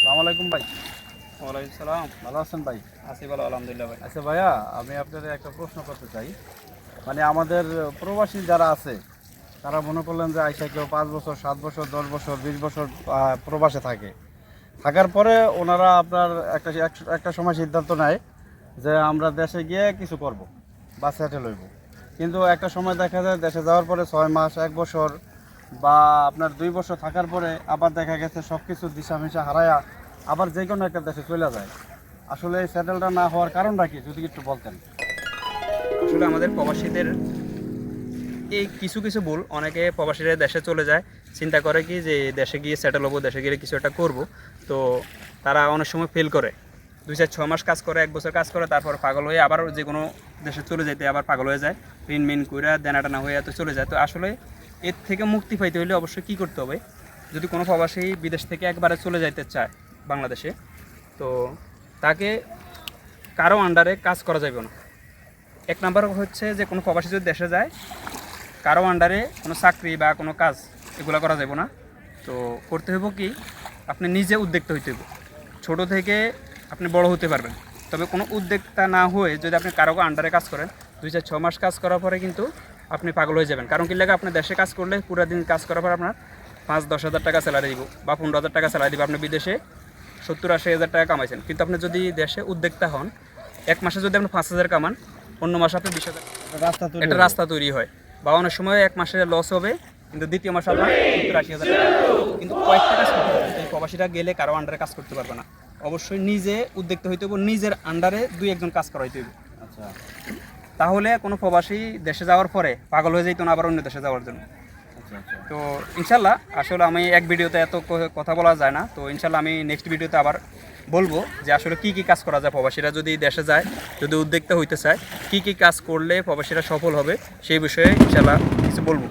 আসসালামু আলাইকুম ভাই। ওয়ালাইকুম সালাম। ভালো আছেন ভাই? আছি ভালো, আলহামদুলিল্লাহ ভাই। আচ্ছা ভাইয়া, আমি আপনাদের একটা প্রশ্ন করতে চাই। মানে আমাদের প্রবাসী যারা আছে তারা মনে করলেন যে আইসা কেউ 5 বছর, 7 বছর, 10 বছর, 20 বছর প্রবাসে থাকে। থাকার পরে ওনারা আপনার একটা সময় সিদ্ধান্ত নেয় যে আমরা দেশে গিয়ে কিছু করব বা সেটেল হইব। কিন্তু একটা সময় দেখা যায় দেশে যাওয়ার পরে 6 মাস, 1 বছর বা আপনার 2 বছর থাকার পরে আবার দেখা গেছে সব কিছু দিশামিশা হারায়া আবার যে কোনো একটা দেশে চলে যায়। আসলে এই সেটেলটা না হওয়ার কারণটা কি যদি একটু বলতেন? আসলে আমাদের প্রবাসীদের এই কিছু কিছু ভুল, অনেকে প্রবাসীরা দেশে চলে যায় চিন্তা করে কি যে দেশে গিয়ে সেটেল হবো, দেশে গিয়ে কিছু একটা করব। তো তারা অনেক সময় ফেল করে, 2-4-6 মাস কাজ করে, 1 বছর কাজ করে, তারপর পাগল হয়ে আবার যে কোনো দেশে চলে যেতে আবার পাগল হয়ে যায়, ঋণ মিন কইরা দেনা টানা হয়ে এত চলে যায়। তো আসলে এর থেকে মুক্তি পাইতে হলে অবশ্যই কী করতে হবে, যদি কোনো প্রবাসী বিদেশ থেকে একবারে চলে যাইতে চায় বাংলাদেশে, তো তাকে কারো আন্ডারে কাজ করা যাবে না। এক নাম্বার হচ্ছে যে কোনো প্রবাসী যদি দেশে যায়, কারো আন্ডারে কোনো চাকরি বা কোনো কাজ এগুলো করা যাবে না। তো করতে হইব কি, আপনি নিজে উদ্যোক্তা হইতে হইব। ছোটো থেকে আপনি বড় হতে পারবেন, তবে কোনো উদ্যোক্তা না হয়ে যদি আপনি কারো আন্ডারে কাজ করেন, 2-6 মাস কাজ করার পরে কিন্তু আপনি পাগল হয়ে যাবেন। কারণ কি লাগে, আপনি দেশে কাজ করলে পুরো দিন কাজ করার পর আপনার 5-10 হাজার টাকা স্যালারি দিব বা 15,000 টাকা স্যালারি দিব। আপনি বিদেশে 70-80 হাজার টাকা কামাইছেন, কিন্তু আপনি যদি দেশে উদ্যোক্তা হন, এক মাসে যদি আপনি 5,000 কামান, অন্য মাসে আপনি 20,000, একটা রাস্তা তৈরি হয়। বা অনেক সময় এক মাসে লস হবে, কিন্তু দ্বিতীয় মাসে আপনার 70-80 হাজার টাকা। কিন্তু কয়েকটা কাজ করতে হবে, এই প্রবাসীরা গেলে কারো আন্ডারে কাজ করতে পারবে না। অবশ্যই নিজে উদ্যোক্তা হইতে হবে, নিজের আন্ডারে 2-1 জন কাজ করাইতে হবে। আচ্ছা তাহলে কোনো প্রবাসী দেশে যাওয়ার পরে পাগল হয়ে যেত না আবার অন্য দেশে যাওয়ার জন্য। আচ্ছা আচ্ছা তো ইনশাল্লাহ, আসলে আমি এক ভিডিওতে এত কথা বলা যায় না, তো ইনশাল্লাহ আমি নেক্সট ভিডিওতে আবার বলবো যে আসলে কী কী কাজ করা যায়, প্রবাসীরা যদি দেশে যায়, যদি উদ্যোক্তা হইতে চায়, কী কী কাজ করলে প্রবাসীরা সফল হবে, সেই বিষয়ে ইনশাল্লাহ কিছু বলবো।